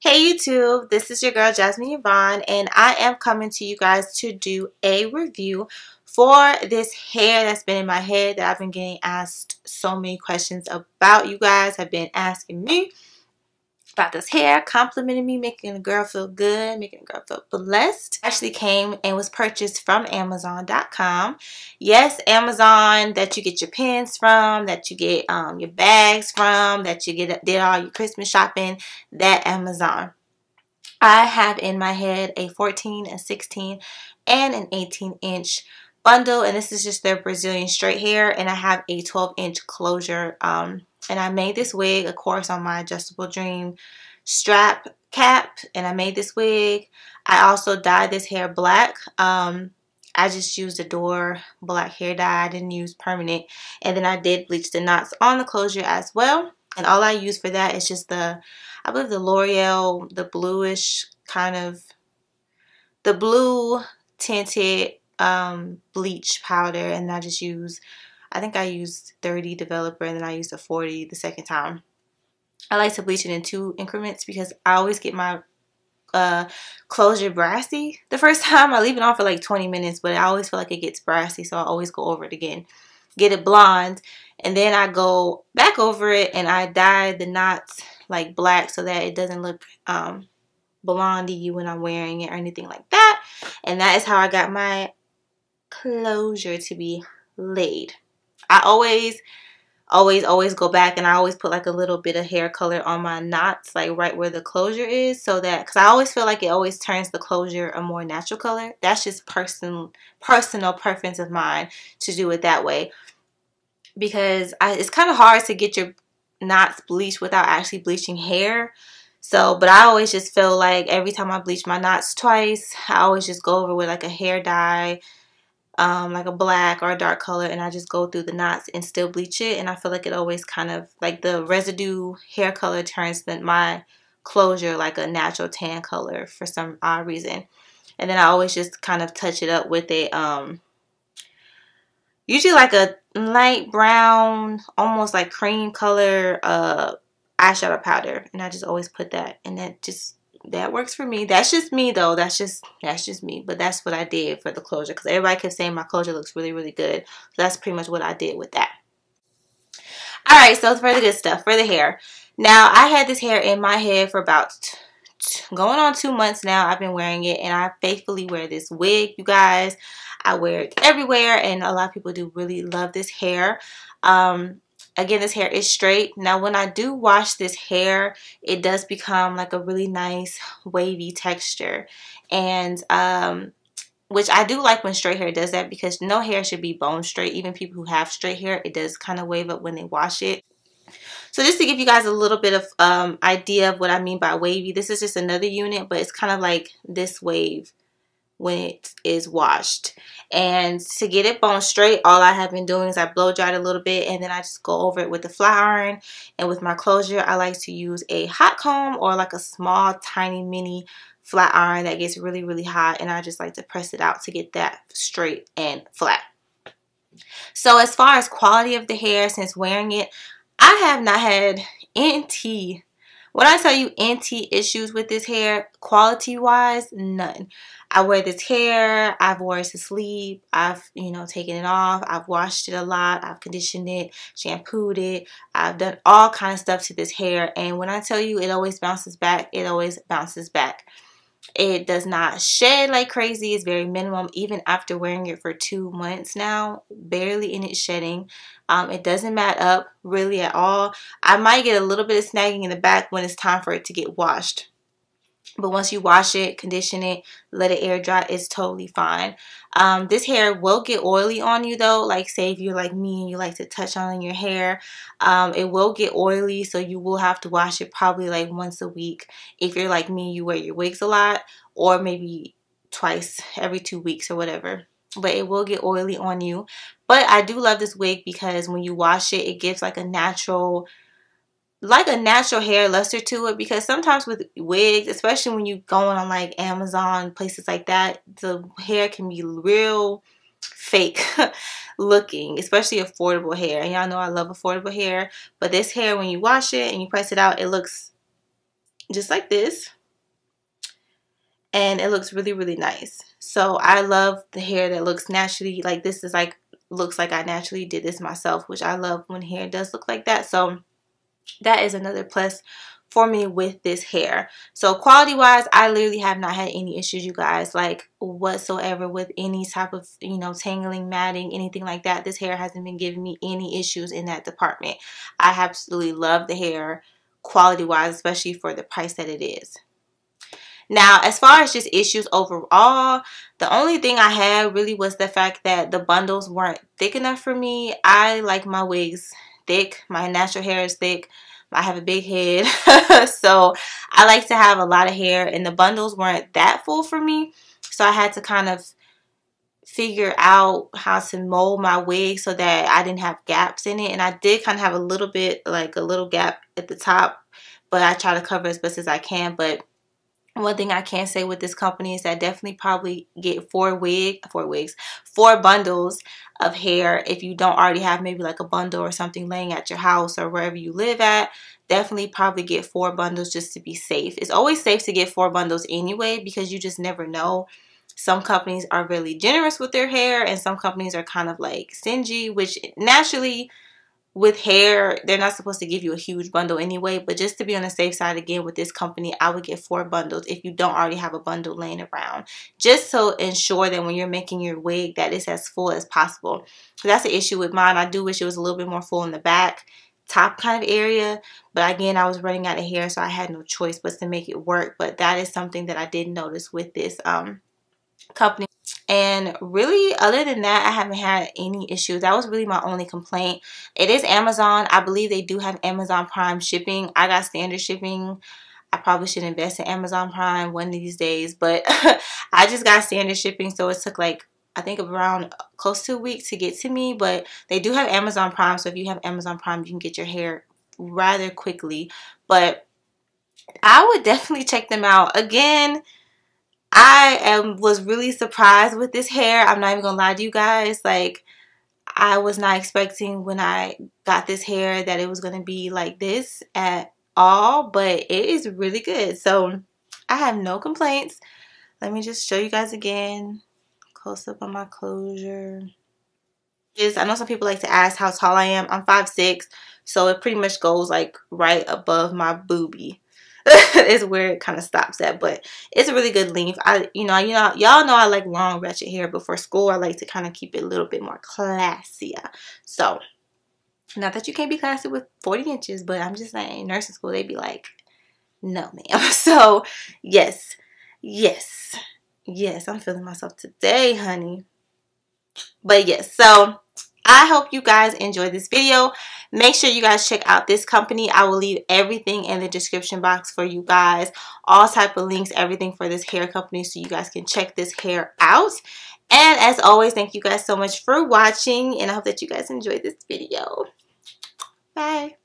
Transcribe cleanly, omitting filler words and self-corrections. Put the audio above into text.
Hey YouTube, this is your girl Jasmine Yvonne, and I am coming to you guys to do a review for this hair that's been in my head that I've been getting asked so many questions about. You guys have been asking me about this hair, complimenting me, making a girl feel good, making a girl feel blessed. Actually came and was purchased from Amazon.com. Yes, Amazon that you get your pins from, that you get your bags from, that you did all your Christmas shopping, that Amazon. I have in my head a 14, a 16, and an 18-inch bundle, and this is just their Brazilian straight hair, and I have a 12-inch closure. And I made this wig, of course, on my Adjustable Dream strap cap, and I made this wig. I also dyed this hair black. I just used Adore black hair dye. I didn't use permanent, and then I did bleach the knots on the closure as well. And all I use for that is just I believe the L'Oreal, the bluish kind of, the blue tinted bleach powder, and I just use, I think I used 30 developer, and then I used a 40 the second time. I like to bleach it in 2 increments because I always get my closure brassy the first time. I leave it on for like 20 minutes, but I always feel like it gets brassy, so I always go over it again, get it blonde, and then I go back over it and I dye the knots like black so that it doesn't look blondie when I'm wearing it or anything like that. And that is how I got my closure to be laid. I always go back, and I always put like a little bit of hair color on my knots, like right where the closure is, so that, because I always feel like it always turns the closure a more natural color. That's just personal preference of mine to do it that way, because it's kind of hard to get your knots bleached without actually bleaching hair. So, but I always just feel like every time I bleach my knots twice, I always just go over with like a hair dye, like a black or a dark color, and I just go through the knots and still bleach it. And I feel like it always kind of, like the residue hair color turns my closure like a natural tan color for some odd reason. And then I always just kind of touch it up with a usually like a light brown, almost like cream color eyeshadow powder, and I just always put that, and that works for me. That's just me though. That's just me. But that's what I did for the closure, because everybody kept saying my closure looks really, really good. So that's pretty much what I did with that. Alright, so for the good stuff, for the hair. Now, I had this hair in my head for about going on 2 months now. I've been wearing it, and I faithfully wear this wig, you guys. I wear it everywhere, and a lot of people do really love this hair. Again, this hair is straight. Now, when I do wash this hair, it does become like a really nice wavy texture. And which I do like when straight hair does that, because no hair should be bone straight. Even people who have straight hair, it does kind of wave up when they wash it. So just to give you guys a little bit of idea of what I mean by wavy, this is just another unit, but it's kind of like this wave when it is washed. And to get it bone straight, all I have been doing is I blow dry it a little bit, and then I just go over it with the flat iron. And with my closure, I like to use a hot comb or like a small tiny mini flat iron that gets really, really hot, and I just like to press it out to get that straight and flat. So as far as quality of the hair, since wearing it, I have not had NT. When I tell you NT issues with this hair, quality wise, none. I wear this hair, I've worn it to sleep, I've, taken it off, I've washed it a lot, I've conditioned it, shampooed it, I've done all kinds of stuff to this hair, and when I tell you it always bounces back, it always bounces back. It does not shed like crazy. It's very minimum, even after wearing it for 2 months now, barely in its shedding. It doesn't mat up really at all. I might get a little bit of snagging in the back when it's time for it to get washed. But once you wash it, condition it, let it air dry, it's totally fine. This hair will get oily on you though. Like say if you're like me and you like to touch on your hair, it will get oily, so you will have to wash it probably like once a week. If you're like me, you wear your wigs a lot, or maybe twice every 2 weeks or whatever. But it will get oily on you. But I do love this wig because when you wash it, it gives like a natural hair luster to it, because sometimes with wigs, especially when you going on like Amazon, places like that, the hair can be real fake looking, especially affordable hair. And y'all know I love affordable hair, but this hair, when you wash it and you press it out, it looks just like this. And it looks really, really nice. So I love the hair that looks naturally, like this is like, looks like I naturally did this myself, which I love when hair does look like that. So that is another plus for me with this hair. So quality wise, I literally have not had any issues, you guys, like whatsoever with any type of, you know, tangling, matting, anything like that. This hair hasn't been giving me any issues in that department. I absolutely love the hair quality wise, especially for the price that it is. Now, as far as just issues overall, the only thing I had really was the fact that the bundles weren't thick enough for me. I like my wigs thick. My natural hair is thick. I have a big head. So I like to have a lot of hair, and the bundles weren't that full for me. So I had to kind of figure out how to mold my wig so that I didn't have gaps in it. And I did kind of have a little bit, like a little gap at the top, but I try to cover as best as I can. But one thing I can say with this company is that definitely probably get four bundles of hair if you don't already have maybe like a bundle or something laying at your house or wherever you live at. Definitely probably get 4 bundles just to be safe. It's always safe to get 4 bundles anyway, because you just never know. Some companies are really generous with their hair and some companies are kind of like stingy, which naturally with hair, they're not supposed to give you a huge bundle anyway. But just to be on the safe side, again, with this company, I would get 4 bundles if you don't already have a bundle laying around. Just to ensure that when you're making your wig that it's as full as possible. So that's the issue with mine. I do wish it was a little bit more full in the back, top kind of area. But again, I was running out of hair, so I had no choice but to make it work. But that is something that I did notice with this company. And really, other than that, I haven't had any issues. That was really my only complaint. It is Amazon. I believe they do have Amazon Prime shipping. I got standard shipping. I probably should invest in Amazon Prime one of these days, but I just got standard shipping, so it took like, I think around close to a week to get to me. But they do have Amazon Prime, so if you have Amazon Prime, you can get your hair rather quickly. But I would definitely check them out. Again, I was really surprised with this hair. I'm not even gonna lie to you guys. Like, I was not expecting when I got this hair that it was gonna be like this at all, but it is really good. So I have no complaints. Let me just show you guys again. Close up on my closure. I know some people like to ask how tall I am. I'm 5'6", so it pretty much goes like right above my boobie. Is where it kind of stops at, but it's a really good length. Y'all know I like long ratchet hair, but for school I like to kind of keep it a little bit more classier. So, not that you can't be classy with 40 inches, but I'm just saying, nursing school, they'd be like, no ma'am. So, yes, I'm feeling myself today, honey. But yes, so I hope you guys enjoyed this video. Make sure you guys check out this company. I will leave everything in the description box for you guys. All type of links, everything for this hair company, so you guys can check this hair out. And as always, thank you guys so much for watching. And I hope that you guys enjoyed this video. Bye.